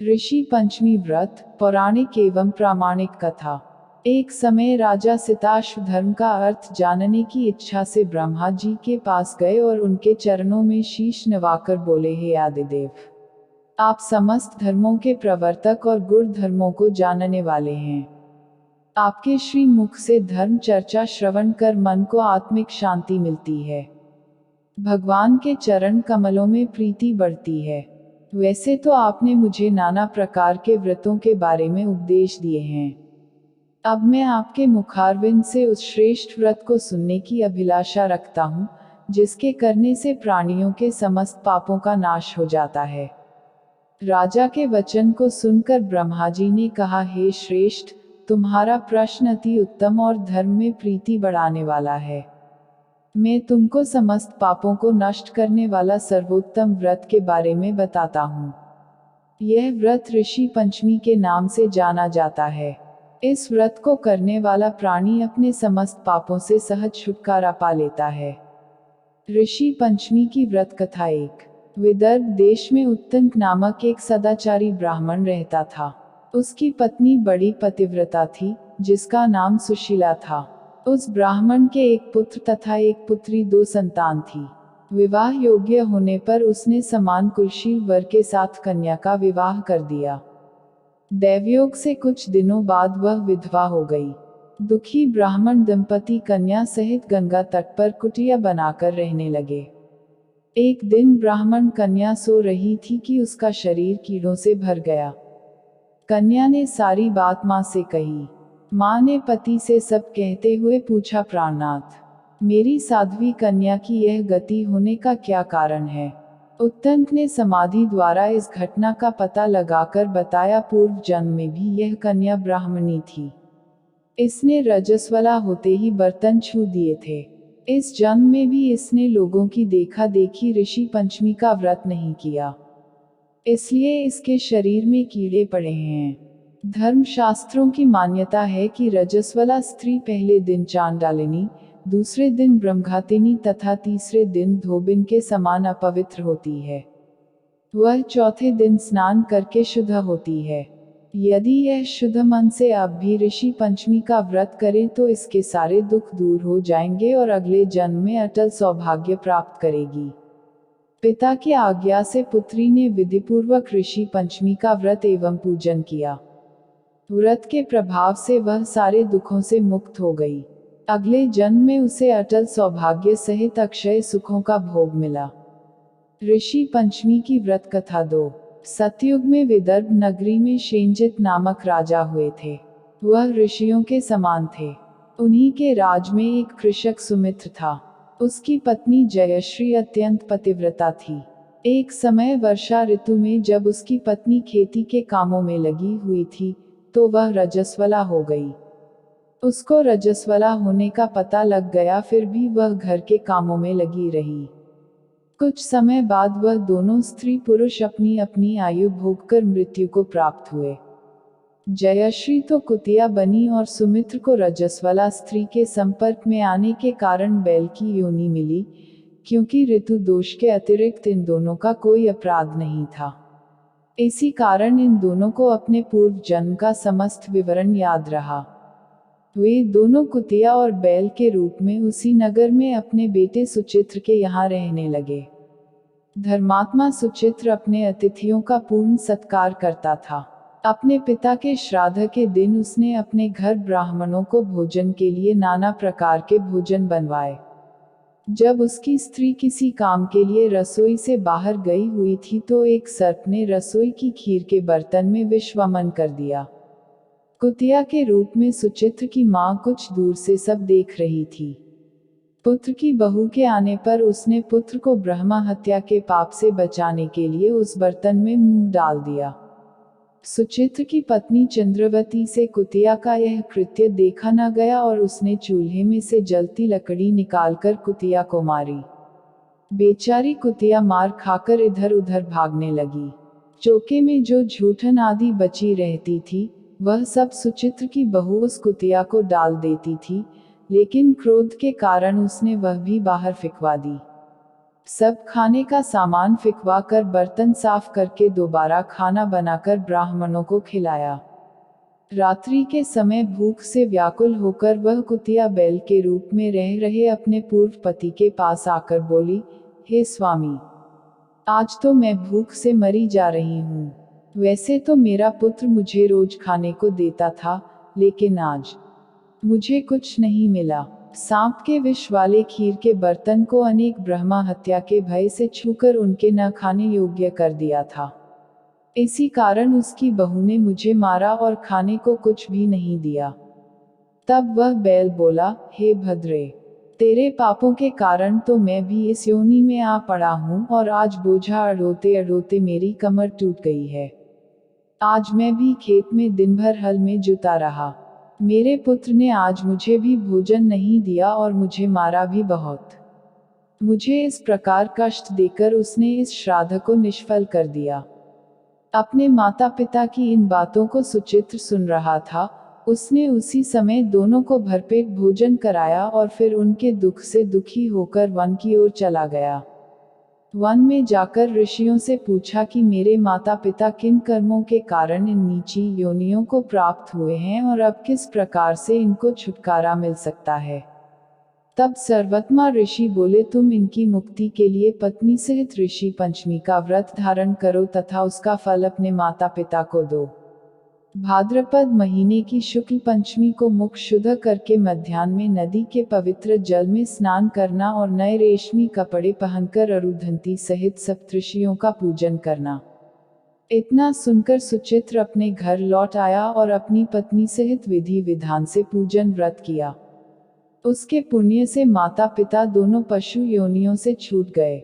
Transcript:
ऋषि पंचमी व्रत, पौराणिक एवं प्रामाणिक कथा। एक समय राजा सिताश्व धर्म का अर्थ जानने की इच्छा से ब्रह्मा जी के पास गए और उनके चरणों में शीश नवाकर बोले, हे आदिदेव, आप समस्त धर्मों के प्रवर्तक और गुण धर्मों को जानने वाले हैं। आपके श्री मुख से धर्म चर्चा श्रवण कर मन को आत्मिक शांति मिलती है। भगवान के चरण कमलों में प्रीति बढ़ती है। वैसे तो आपने मुझे नाना प्रकार के व्रतों के बारे में उपदेश दिए हैं। अब मैं आपके मुखारविंद से उस श्रेष्ठ व्रत को सुनने की अभिलाषा रखता हूँ, जिसके करने से प्राणियों के समस्त पापों का नाश हो जाता है। राजा के वचन को सुनकर ब्रह्मा जी ने कहा, हे श्रेष्ठ, तुम्हारा प्रश्न अति उत्तम और धर्म में प्रीति बढ़ाने वाला है। मैं तुमको समस्त पापों को नष्ट करने वाला सर्वोत्तम व्रत के बारे में बताता हूँ। यह व्रत ऋषि पंचमी के नाम से जाना जाता है। इस व्रत को करने वाला प्राणी अपने समस्त पापों से सहज छुटकारा पा लेता है। ऋषि पंचमी की व्रत कथा। एक विदर्भ देश में उत्तंक नामक एक सदाचारी ब्राह्मण रहता था। उसकी पत्नी बड़ी पतिव्रता थी, जिसका नाम सुशीला था। उस ब्राह्मण के एक पुत्र तथा एक पुत्री, दो संतान थी। विवाह योग्य होने पर उसने समान कुलशील वर के साथ कन्या का विवाह कर दिया। दैवयोग से कुछ दिनों बाद वह विधवा हो गई। दुखी ब्राह्मण दंपति कन्या सहित गंगा तट पर कुटिया बनाकर रहने लगे। एक दिन ब्राह्मण कन्या सो रही थी कि उसका शरीर कीड़ों से भर गया। कन्या ने सारी बात माँ से कही। माँ ने पति से सब कहते हुए पूछा, प्राणनाथ, मेरी साध्वी कन्या की यह गति होने का क्या कारण है? उत्तंक ने समाधि द्वारा इस घटना का पता लगाकर बताया, पूर्व जन्म में भी यह कन्या ब्राह्मणी थी। इसने रजस्वला होते ही बर्तन छू दिए थे। इस जन्म में भी इसने लोगों की देखा देखी ऋषि पंचमी का व्रत नहीं किया, इसलिए इसके शरीर में कीड़े पड़े हैं। धर्मशास्त्रों की मान्यता है कि रजस्वला स्त्री पहले दिन चांडालिनी, दूसरे दिन ब्रह्मघातिनी तथा तीसरे दिन धोबिन के समान अपवित्र होती है। वह चौथे दिन स्नान करके शुद्ध होती है। यदि यह शुद्ध मन से अब भी ऋषि पंचमी का व्रत करे तो इसके सारे दुख दूर हो जाएंगे और अगले जन्म में अटल सौभाग्य प्राप्त करेगी। पिता की आज्ञा से पुत्री ने विधिपूर्वक ऋषि पंचमी का व्रत एवं पूजन किया। व्रत के प्रभाव से वह सारे दुखों से मुक्त हो गई। अगले जन्म में उसे अटल सौभाग्य सहित अक्षय सुखों का भोग मिला। ऋषि पंचमी की व्रत कथा। 2 सतयुग में विदर्भ नगरी में शेंजित नामक राजा हुए थे। वह ऋषियों के समान थे। उन्हीं के राज में एक कृषक सुमित्र था। उसकी पत्नी जयश्री अत्यंत पतिव्रता थी। एक समय वर्षा ऋतु में जब उसकी पत्नी खेती के कामों में लगी हुई थी, तो वह रजस्वला हो गई। उसको रजस्वला होने का पता लग गया, फिर भी वह घर के कामों में लगी रही। कुछ समय बाद वह दोनों स्त्री पुरुष अपनी अपनी आयु भोगकर मृत्यु को प्राप्त हुए। जयश्री तो कुतिया बनी और सुमित्र को रजस्वला स्त्री के संपर्क में आने के कारण बैल की योनि मिली, क्योंकि ऋतु दोष के अतिरिक्त इन दोनों का कोई अपराध नहीं था। इसी कारण इन दोनों को अपने पूर्व जन्म का समस्त विवरण याद रहा। वे दोनों कुतिया और बैल के रूप में उसी नगर में अपने बेटे सुचित्र के यहाँ रहने लगे। धर्मात्मा सुचित्र अपने अतिथियों का पूर्ण सत्कार करता था। अपने पिता के श्राद्ध के दिन उसने अपने घर ब्राह्मणों को भोजन के लिए नाना प्रकार के भोजन बनवाए। जब उसकी स्त्री किसी काम के लिए रसोई से बाहर गई हुई थी तो एक सर्प ने रसोई की खीर के बर्तन में विष वमन कर दिया। कुतिया के रूप में सुचित्र की मां कुछ दूर से सब देख रही थी। पुत्र की बहू के आने पर उसने पुत्र को ब्रह्मा हत्या के पाप से बचाने के लिए उस बर्तन में मुंह डाल दिया। सुचित्र की पत्नी चंद्रवती से कुतिया का यह कृत्य देखा न गया और उसने चूल्हे में से जलती लकड़ी निकालकर कुतिया को मारी। बेचारी कुतिया मार खाकर इधर उधर भागने लगी। चौके में जो झूठन आदि बची रहती थी, वह सब सुचित्र की बहू उस कुतिया को डाल देती थी, लेकिन क्रोध के कारण उसने वह भी बाहर फिकवा दी। सब खाने का सामान फिकवा कर बर्तन साफ करके दोबारा खाना बनाकर ब्राह्मणों को खिलाया। रात्रि के समय भूख से व्याकुल होकर वह कुतिया बैल के रूप में रह रहे अपने पूर्व पति के पास आकर बोली, हे स्वामी, आज तो मैं भूख से मरी जा रही हूँ। वैसे तो मेरा पुत्र मुझे रोज खाने को देता था, लेकिन आज मुझे कुछ नहीं मिला। सांप के विष वाले खीर के बर्तन को अनेक ब्रह्मा हत्या के भय से छूकर उनके न खाने योग्य कर दिया था। इसी कारण उसकी बहू ने मुझे मारा और खाने को कुछ भी नहीं दिया। तब वह बैल बोला, हे भद्रे, तेरे पापों के कारण तो मैं भी इस योनि में आ पड़ा हूँ और आज बोझा अड़ोते अड़ोते मेरी कमर टूट गई है। आज मैं भी खेत में दिन भर हल में जुता रहा। मेरे पुत्र ने आज मुझे भी भोजन नहीं दिया और मुझे मारा भी बहुत। मुझे इस प्रकार कष्ट देकर उसने इस श्राद्ध को निष्फल कर दिया। अपने माता पिता की इन बातों को सुचित्र सुन रहा था। उसने उसी समय दोनों को भरपेट भोजन कराया और फिर उनके दुख से दुखी होकर वन की ओर चला गया। वन में जाकर ऋषियों से पूछा कि मेरे माता पिता किन कर्मों के कारण इन नीची योनियों को प्राप्त हुए हैं और अब किस प्रकार से इनको छुटकारा मिल सकता है। तब सर्वोत्तम ऋषि बोले, तुम इनकी मुक्ति के लिए पत्नी सहित ऋषि पंचमी का व्रत धारण करो तथा उसका फल अपने माता पिता को दो। भाद्रपद महीने की शुक्ल पंचमी को मुख शुद्ध करके मध्याह्न में नदी के पवित्र जल में स्नान करना और नए रेशमी कपड़े पहनकर अरुंधति सहित सप्तऋषियों का पूजन करना। इतना सुनकर सुचित्र अपने घर लौट आया और अपनी पत्नी सहित विधि विधान से पूजन व्रत किया। उसके पुण्य से माता पिता दोनों पशु योनियों से छूट गए।